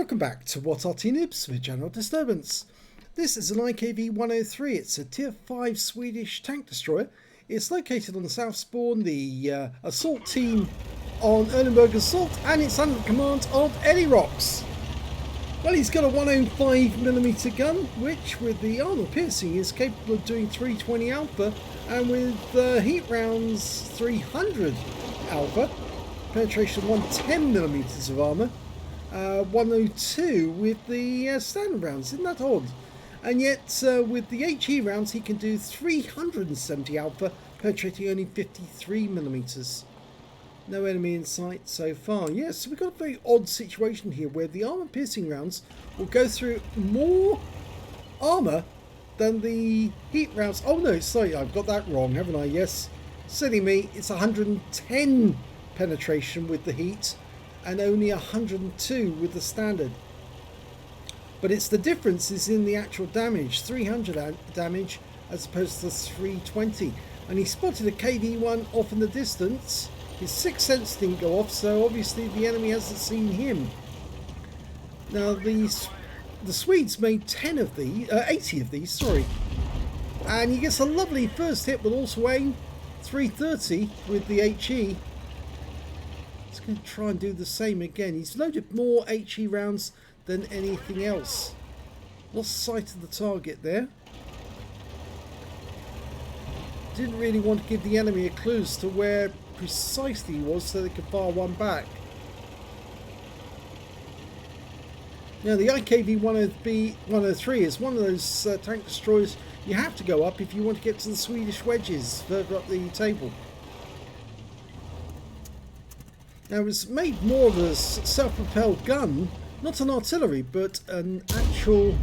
Welcome back to What Arty Noobs with General Disturbance. This is an IKV-103. It's a tier 5 Swedish tank destroyer. It's located on the south spawn, the assault team on Erlenberg assault, and it's under the command of Elirox. Well, he's got a 105mm gun, which with the armor piercing is capable of doing 320 alpha, and with heat rounds 300 alpha, penetration 110mm of armor. 102 with the standard rounds. Isn't that odd? And yet with the HE rounds he can do 370 alpha, penetrating only 53mm. No enemy in sight so far. Yes, so we've got a very odd situation here where the armor piercing rounds will go through more armor than the heat rounds. Oh no, sorry, I've got that wrong, haven't I? Yes, silly me. It's 110 penetration with the heat and only 102 with the standard. But it's the difference is in the actual damage, 300 damage as opposed to 320. And he spotted a KV-1 off in the distance. His sixth sense didn't go off, so obviously the enemy hasn't seen him. Now the Swedes made 80 of these, sorry. And he gets a lovely first hit with also aim, 330 with the HE. He's going to try and do the same again. He's loaded more HE rounds than anything else. Lost sight of the target there. Didn't really want to give the enemy a clue as to where precisely he was so they could fire one back. Now the IKV-103 is one of those tank destroyers you have to go up if you want to get to the Swedish wedges further up the table. Now it was made more of a self-propelled gun, not an artillery, but an actual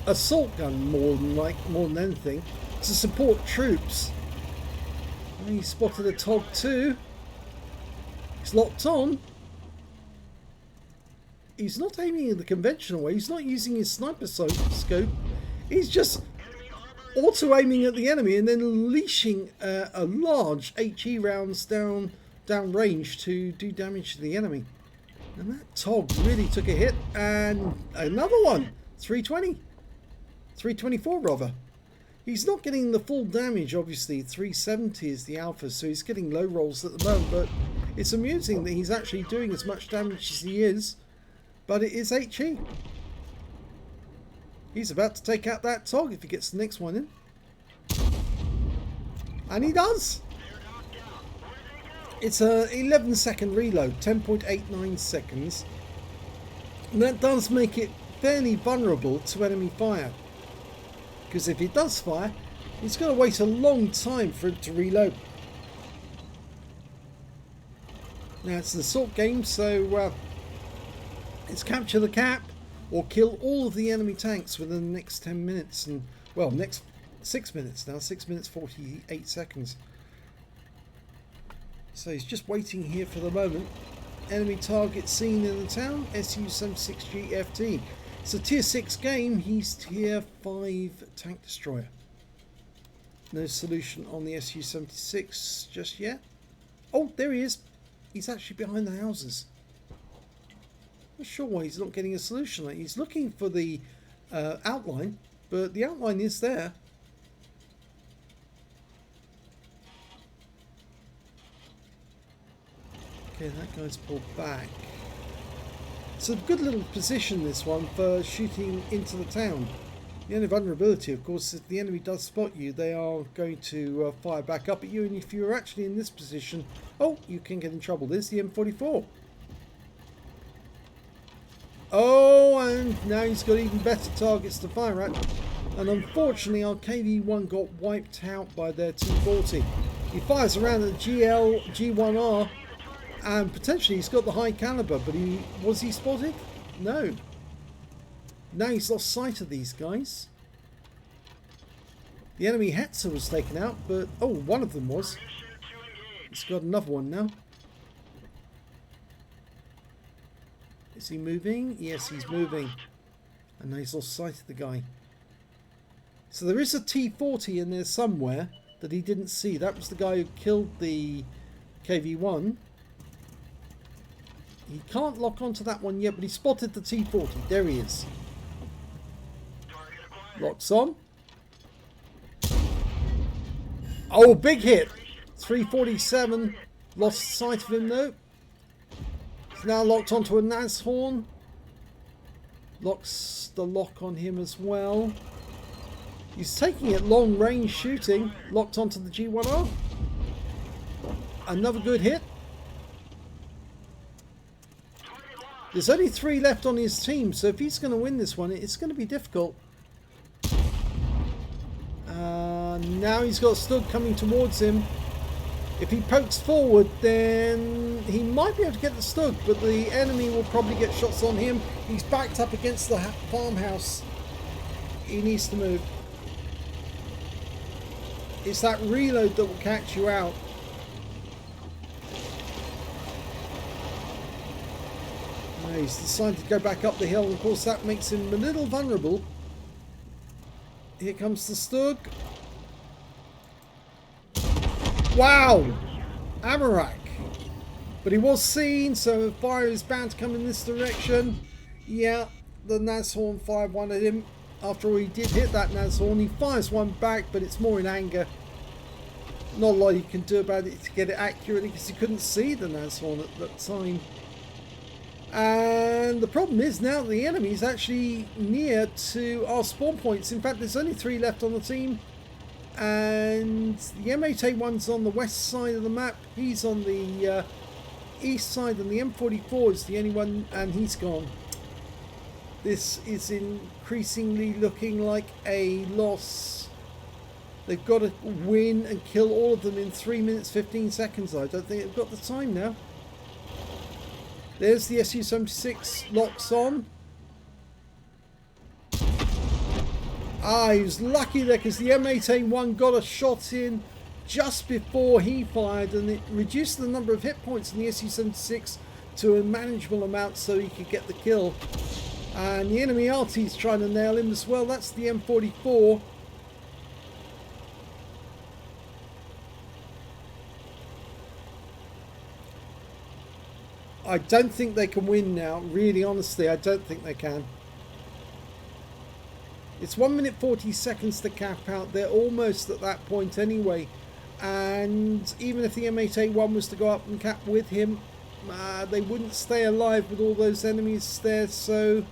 assault gun more than anything, to support troops. And he spotted a TOG too. He's locked on. He's not aiming in the conventional way. He's not using his sniper scope. He's just auto-aiming at the enemy and then unleashing a large HE rounds down range to do damage to the enemy. And that TOG really took a hit, and another one, 324 rather. He's not getting the full damage, obviously. 370 is the alpha, so he's getting low rolls at the moment, but it's amusing that he's actually doing as much damage as he is, but it is HE. He's about to take out that TOG if he gets the next one in, and he does. It's a 11-second reload, 10.89 seconds. And that does make it fairly vulnerable to enemy fire. Because if it does fire, it's got to wait a long time for it to reload. Now it's an assault game, so it's capture the cap or kill all of the enemy tanks within the next 10 minutes. And, well, next 6 minutes now, 6 minutes 48 seconds. So he's just waiting here for the moment. Enemy target seen in the town, Su-76GFT. It's a tier 6 game, he's tier 5 tank destroyer. No solution on the Su-76 just yet. Oh, there he is. He's actually behind the houses. Not sure why he's not getting a solution. He's looking for the outline, but the outline is there. Okay, that guy's pulled back. It's a good little position, this one, for shooting into the town. The only vulnerability, of course, is if the enemy does spot you, they are going to fire back up at you, and if you're actually in this position, oh, you can get in trouble. There's the M44. Oh, and now he's got even better targets to fire at. And unfortunately, our KV-1 got wiped out by their T40. He fires around at G1R. And potentially he's got the high caliber, but was he spotted? No. Now he's lost sight of these guys. The enemy Hetzer was taken out, but oh, one of them was. He's got another one now. Is he moving? Yes, he's moving. And now he's lost sight of the guy. So there is a T40 in there somewhere that he didn't see. That was the guy who killed the KV-1. He can't lock onto that one yet, but he spotted the T40. There he is. Locks on. Oh, big hit. 347. Lost sight of him though. He's now locked onto a Nashorn. Locks the lock on him as well. He's taking it long range shooting. Locked onto the G1R. Another good hit. There's only 3 left on his team, so if he's going to win this one, it's going to be difficult. Now he's got Stud coming towards him. If he pokes forward, then he might be able to get the Stud, but the enemy will probably get shots on him. He's backed up against the farmhouse. He needs to move. It's that reload that will catch you out. He's decided to go back up the hill, and of course that makes him a little vulnerable. Here comes the Stug. Wow! Amarak. But he was seen, so fire is bound to come in this direction. Yeah, the Nashorn fired one at him. After all, he did hit that Nashorn. He fires one back, but it's more in anger. Not a lot he can do about it to get it accurately, because he couldn't see the Nashorn at that time. And the problem is now the enemy is actually near to our spawn points. In fact, there's only 3 left on the team. And the M8A1's on the west side of the map. He's on the east side, and the M44 is the only one, and he's gone. This is increasingly looking like a loss. They've got to win and kill all of them in 3 minutes 15 seconds. I don't think they've got the time now. There's the Su-76, locks on. He was lucky there because the M8A1 got a shot in just before he fired, and it reduced the number of hit points in the Su-76 to a manageable amount so he could get the kill. And the enemy Arty's trying to nail him as well. That's the M44. I don't think they can win now. Really, honestly, I don't think they can. It's 1 minute 40 seconds to cap out. They're almost at that point anyway. And even if the M8A1 was to go up and cap with him, they wouldn't stay alive with all those enemies there. So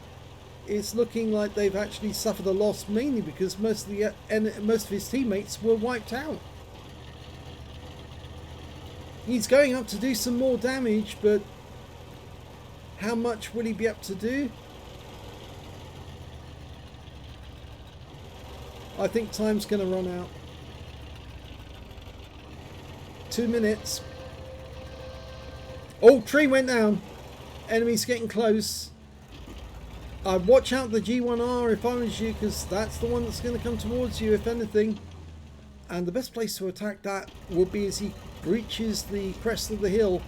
it's looking like they've actually suffered a loss, mainly because most of his teammates were wiped out. He's going up to do some more damage, but how much will he be up to do? I think time's going to run out. 2 minutes. Oh, tree went down. Enemy's getting close. I'd watch out the G1R if I was you, because that's the one that's going to come towards you if anything. And the best place to attack that would be as he breaches the crest of the hill.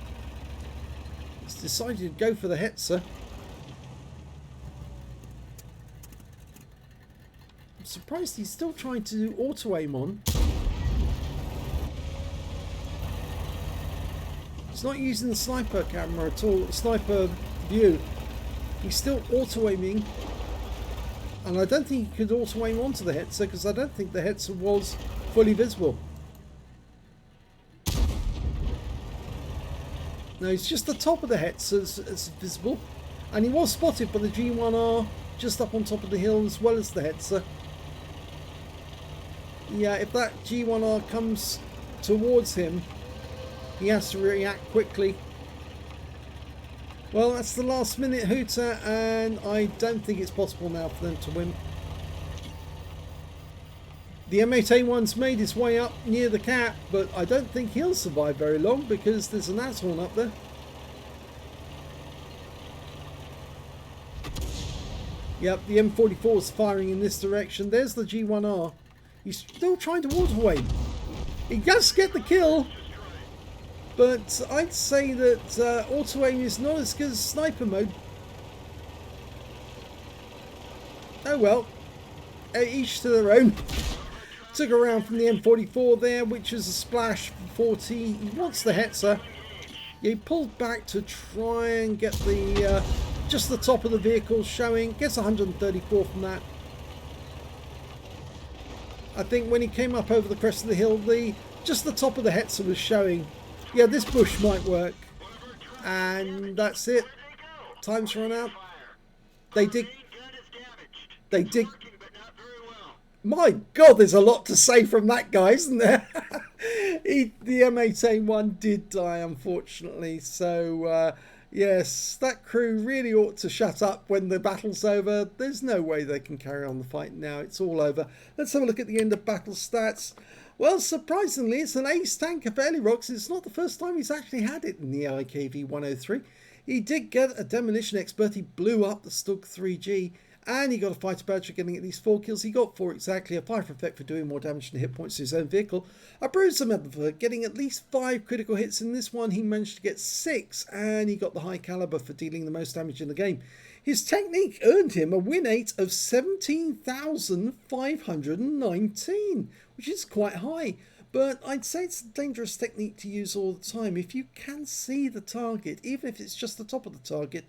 He's decided to go for the Hetzer. I'm surprised he's still trying to do auto-aim on. He's not using the sniper camera at all, sniper view. He's still auto-aiming. And I don't think he could auto-aim onto the Hetzer, because I don't think the Hetzer was fully visible. No, it's just the top of the Hetzer is visible. And he was spotted by the G1R just up on top of the hill as well as the Hetzer. Yeah, if that G1R comes towards him, he has to react quickly. Well, that's the last minute hooter, and I don't think it's possible now for them to win. The M8A1's made his way up near the cap, but I don't think he'll survive very long because there's an Nashorn up there. Yep, the M44 is firing in this direction. There's the G1R. He's still trying to auto-aim. He does get the kill, but I'd say that auto-aim is not as good as sniper mode. Oh well, each to their own. Took a round from the M44 there, which is a splash for 40. He wants the Hetzer. He pulled back to try and get the just the top of the vehicle showing. Gets 134 from that. I think when he came up over the crest of the hill, just the top of the Hetzer was showing. Yeah, this bush might work. And that's it. Time's run out. They dig. My God, there's a lot to say from that guy, isn't there? The M8A1 did die, unfortunately. So, yes, that crew really ought to shut up when the battle's over. There's no way they can carry on the fight now. It's all over. Let's have a look at the end of battle stats. Well, surprisingly, it's an ace tanker for Elirox. It's not the first time he's actually had it in the IKV 103. He did get a demolition expert. He blew up the Stug 3G. And he got a fighter badge for getting at least 4 kills. He got 4 exactly. A fire effect for doing more damage than hit points to his own vehicle. A bruiser medal for getting at least 5 critical hits. In this one, he managed to get 6. And he got the high caliber for dealing the most damage in the game. His technique earned him a win rate of 17,519, which is quite high. But I'd say it's a dangerous technique to use all the time. If you can see the target, even if it's just the top of the target,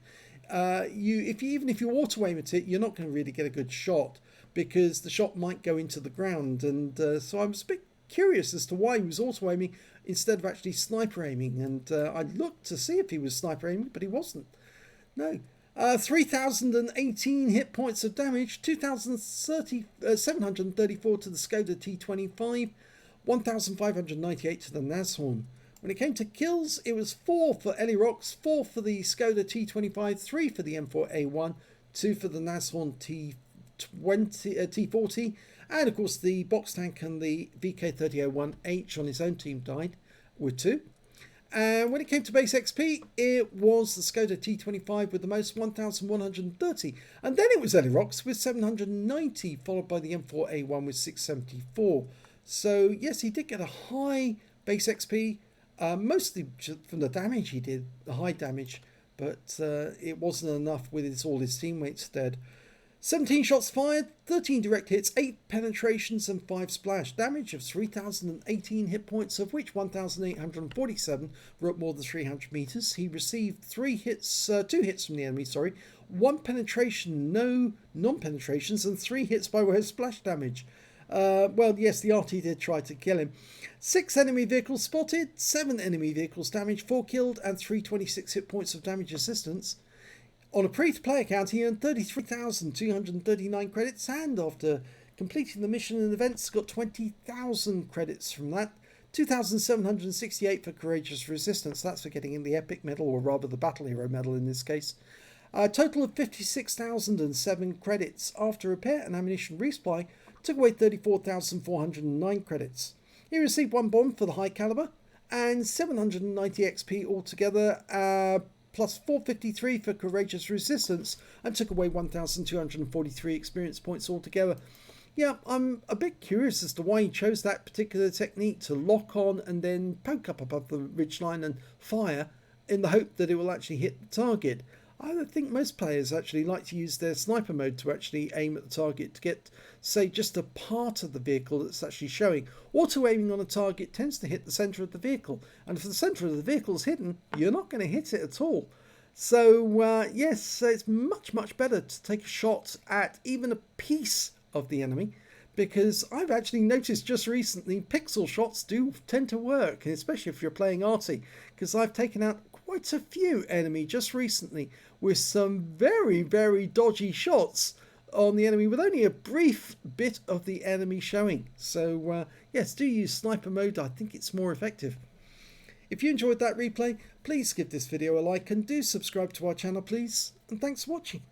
even if you auto aim at it, you're not going to really get a good shot because the shot might go into the ground. And so I was a bit curious as to why he was auto aiming instead of actually sniper aiming. And I looked to see if he was sniper aiming, but he wasn't. No. 3,018 hit points of damage, 2,734 to the Skoda T25, 1,598 to the Nashorn. When it came to kills, it was 4 for Elirox, 4 for the Skoda T25, 3 for the M4A1, 2 for the Nashorn T40, and of course the box tank and the VK3001H on his own team died with 2. And when it came to base XP, it was the Skoda T25 with the most, 1,130. And then it was Elirox with 790, followed by the M4A1 with 674. So yes, he did get a high base XP, mostly from the damage he did, the high damage, but it wasn't enough with all his teammates dead. 17 shots fired, 13 direct hits, 8 penetrations and 5 splash. Damage of 3,018 hit points, of which 1,847 were at more than 300 meters. He received 2 hits from the enemy, 1 penetration, no non-penetrations, and 3 hits by way of splash damage. Well, yes, the Arty did try to kill him. 6 enemy vehicles spotted, 7 enemy vehicles damaged, 4 killed, and 326 hit points of damage assistance. On a free-to-play account, he earned 33,239 credits, and after completing the mission and events, got 20,000 credits from that. 2,768 for Courageous Resistance. That's for getting in the Epic Medal, or rather the Battle Hero Medal in this case. A total of 56,007 credits. After repair and ammunition resupply, took away 34,409 credits. He received 1 bomb for the high caliber, and 790 XP altogether, plus 453 for Courageous Resistance, and took away 1,243 experience points altogether. Yeah, I'm a bit curious as to why he chose that particular technique to lock on and then poke up above the ridgeline and fire in the hope that it will actually hit the target. I don't think most players actually like to use their sniper mode to actually aim at the target to get, say, just a part of the vehicle that's actually showing. Auto-aiming on a target tends to hit the centre of the vehicle, and if the centre of the vehicle is hidden, you're not going to hit it at all. So, yes, it's much, much better to take a shot at even a piece of the enemy, because I've actually noticed just recently pixel shots do tend to work, especially if you're playing Arty, because I've taken out quite a few enemy just recently with some very, very dodgy shots on the enemy with only a brief bit of the enemy showing. So yes, do use sniper mode. I think it's more effective. If you enjoyed that replay, please give this video a like and do subscribe to our channel, please. And thanks for watching.